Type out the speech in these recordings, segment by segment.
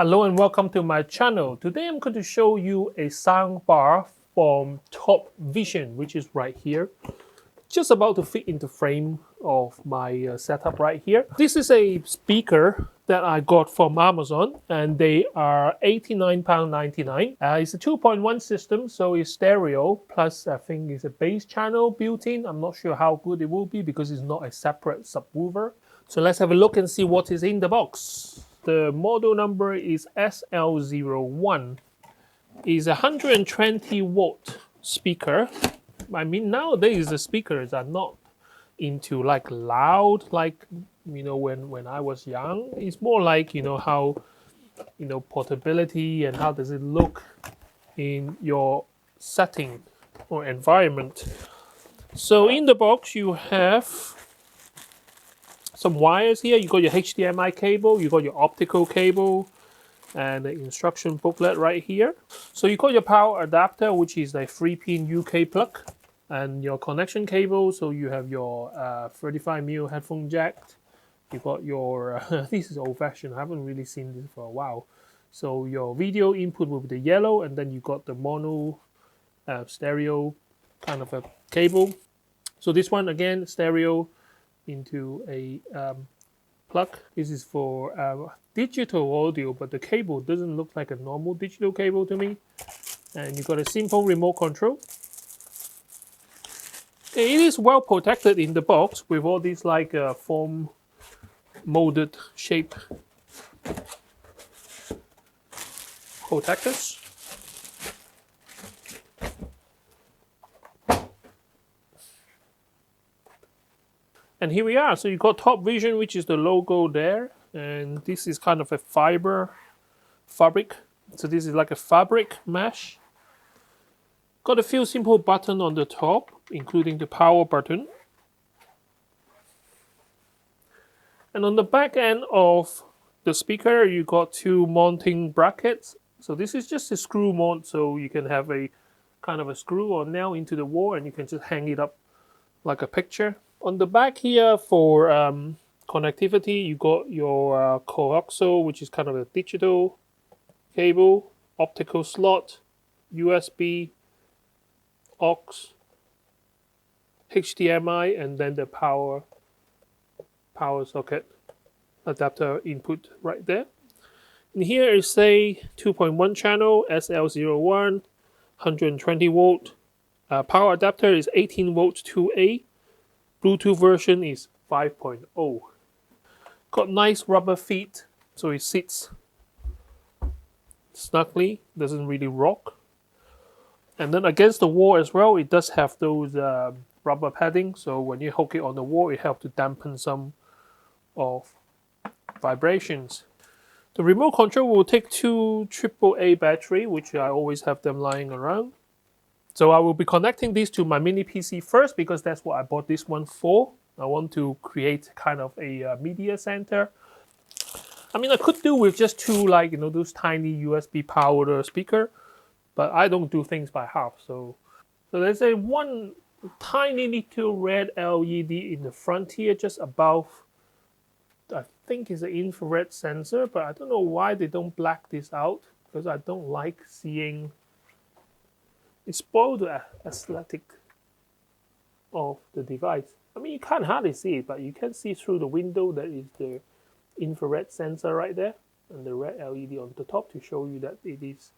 Hello and welcome to my channel. Today I'm going to show you a sound bar from Top Vision, which is right here. Just about to fit into frame of my setup right here. This is a speaker that I got from Amazon and they are £89.99. It's a 2.1 system, so it's stereo, plus I think it's a bass channel built in. I'm not sure how good it will be because it's not a separate subwoofer. So let's have a look and see what is in the box. The model number is SL01. It's a 120 watt speaker. I mean, nowadays the speakers are not into like loud, like when I was young. It's more like how portability and how does it look in your setting or environment. So in the box you have some wires here. You got your HDMI cable, you got your optical cable, and the instruction booklet right here. So you got your power adapter, which is a 3-pin UK plug, and your connection cable. So you have your 35mm headphone jack. You got your this is old-fashioned. I haven't really seen this for a while. So your video input will be the yellow, and then you got the mono stereo kind of a cable. So this one again, stereo into a plug. This is for digital audio, but the cable doesn't look like a normal digital cable to me. And you got a simple remote control. It is well protected in the box with all these like foam molded shape protectors. And here we are. So you got Top Vision, which is the logo there, and this is kind of a fabric. So this is like a fabric mesh. Got a few simple buttons on the top, including the power button. And on the back end of the speaker, you got two mounting brackets. So this is just a screw mount, so you can have a kind of a screw or nail into the wall, and you can just hang it up like a picture. On the back here for connectivity, you got your coaxial, which is kind of a digital cable, optical slot, USB, aux, HDMI, and then the power socket adapter input right there. And here is a 2.1 channel SL01, 120 volt. Power adapter is 18 volts 2A. Bluetooth version is 5.0. Got nice rubber feet, so it sits snugly, doesn't really rock. And then against the wall as well, it does have those rubber padding, so when you hook it on the wall, it helps to dampen some of vibrations. The remote control will take two AAA battery, which I always have them lying around. So I will be connecting these to my mini PC first because that's what I bought this one for. I want to create kind of a media center. I mean, I could do with just two like those tiny USB powered speaker, but I don't do things by half. So there's a one tiny little red LED in the front here, just above. I think it's an infrared sensor, but I don't know why they don't black this out because I don't like seeing. It spoiled the aesthetic of the device. I mean, you can't hardly see it, but you can see through the window that is the infrared sensor right there and the red LED on the top to show you that it is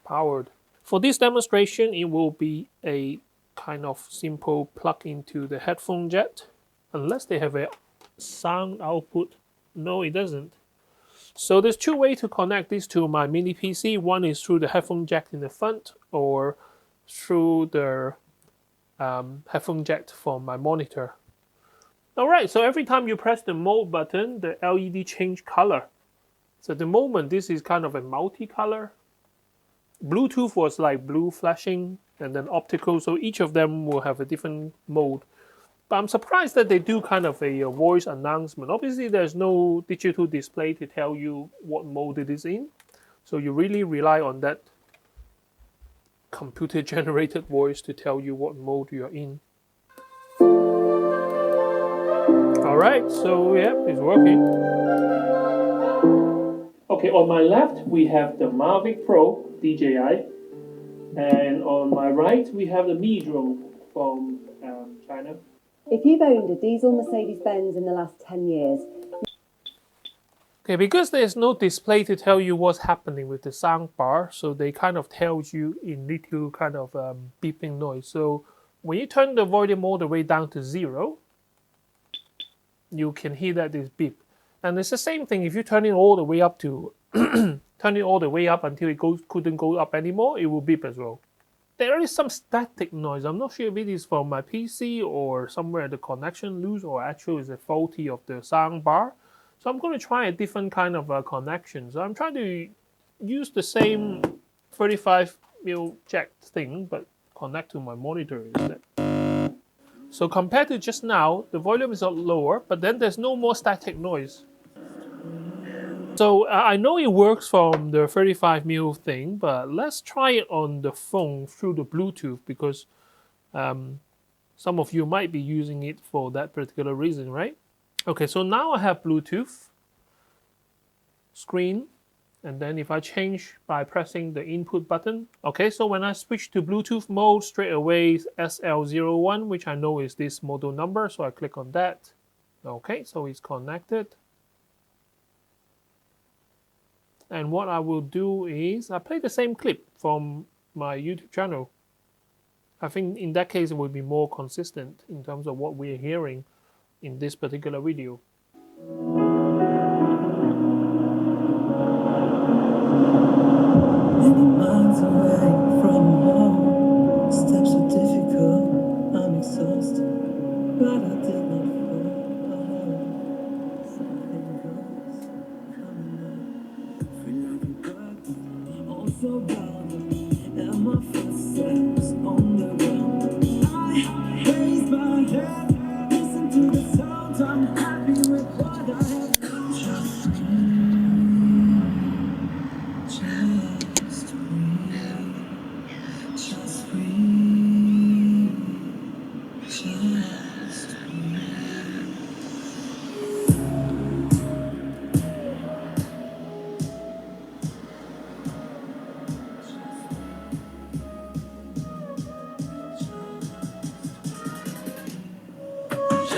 powered. For this demonstration, it will be a kind of simple plug into the headphone jack, unless they have a sound output. No, it doesn't. So there's two ways to connect this to my mini PC. One is through the headphone jack in the front, or through the headphone jack from my monitor. Alright, so every time you press the mode button, the LED change color. So at the moment, this is kind of a multi-color. Bluetooth was like blue flashing, and then optical, so each of them will have a different mode. But I'm surprised that they do kind of a voice announcement. Obviously, there's no digital display to tell you what mode it is in. So you really rely on that computer-generated voice to tell you what mode you're in. Alright, so yeah, it's working. Okay, on my left we have the Mavic Pro DJI, and on my right we have the Mi drone from China. If you've owned a diesel Mercedes-Benz in the last 10 years... Okay, because there's no display to tell you what's happening with the sound bar, so they kind of tells you in little kind of beeping noise. So when you turn the volume all the way down to 0, you can hear that this beep. And it's the same thing if you turn it all the way up to turn it all the way up until it couldn't go up anymore, it will beep as well. There is some static noise. I'm not sure if it is from my PC or somewhere the connection loose or actually is a faulty of the sound bar. So I'm going to try a different kind of connection. So I'm trying to use the same 35mm jack thing, but connect to my monitor instead. So compared to just now, the volume is a lot lower, but then there's no more static noise. So I know it works from the 35mm thing, but let's try it on the phone through the Bluetooth because some of you might be using it for that particular reason, right? Okay, so now I have Bluetooth screen, and then if I change by pressing the input button, okay, so when I switch to Bluetooth mode, straight away SL01, which I know is this model number, so I click on that. Okay, so it's connected. And what I will do is I play the same clip from my YouTube channel. I think in that case it will be more consistent in terms of what we're hearing in this particular video. Many miles away from home, steps are difficult, I'm exhausted, but I did not fall. Something goes coming up, feel like a bird, also bound, and my footsteps on the ground. I raise my head, listen to the sound, I'm happy with what I have done. Just breathe,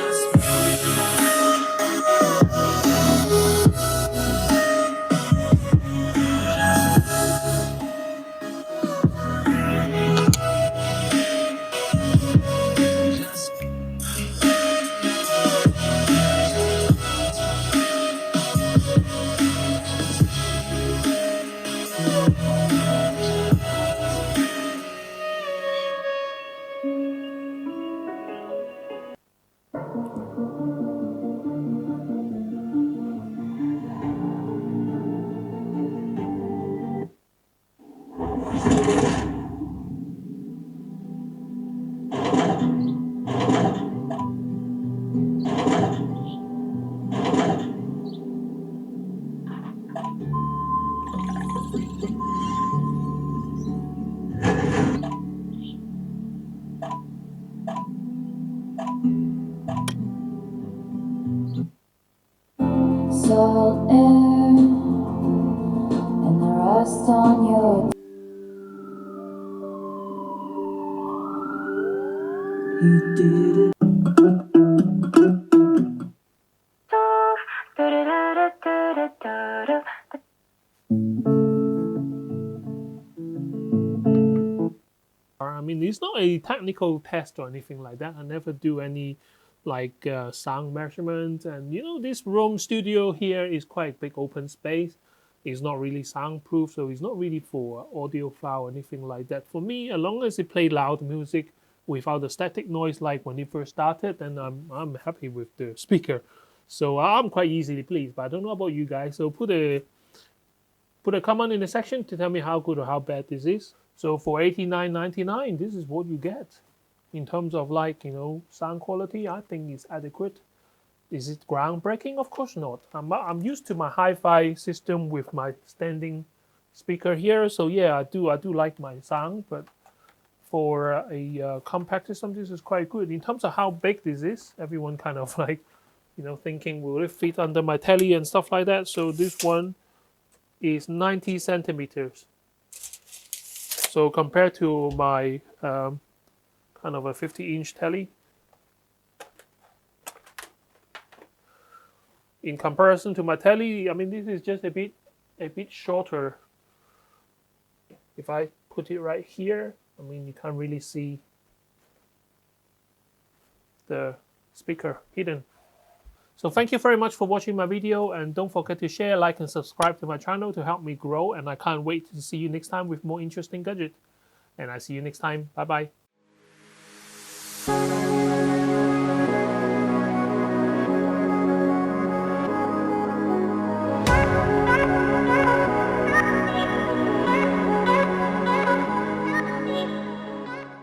just salt air and the rust on your... he did it. I mean, it's not a technical test or anything like that. I never do any like sound measurements, and you know, this Rome studio here is quite big open space. It's not really soundproof, so it's not really for audiophile or anything like that. For me, as long as it play loud music without the static noise like when it first started, then I'm happy with the speaker. So I'm quite easily pleased. But I don't know about you guys. So put a comment in the section to tell me how good or how bad this is. So for $89.99, this is what you get. In terms of like, you know, sound quality, I think it's adequate. Is it groundbreaking? Of course not. I'm used to my hi-fi system with my standing speaker here. So yeah, I do like my sound, but for a compact system, this is quite good. In terms of how big this is, everyone kind of like, you know, thinking, will it fit under my telly and stuff like that? So this one is 90 centimeters. So compared to my kind of a 50-inch telly, in comparison to my telly, I mean, this is just a bit shorter. If I put it right here, I mean, you can't really see the speaker hidden. So thank you very much for watching my video, and don't forget to share, like, and subscribe to my channel to help me grow, and I can't wait to see you next time with more interesting gadgets. And I see you next time. Bye bye.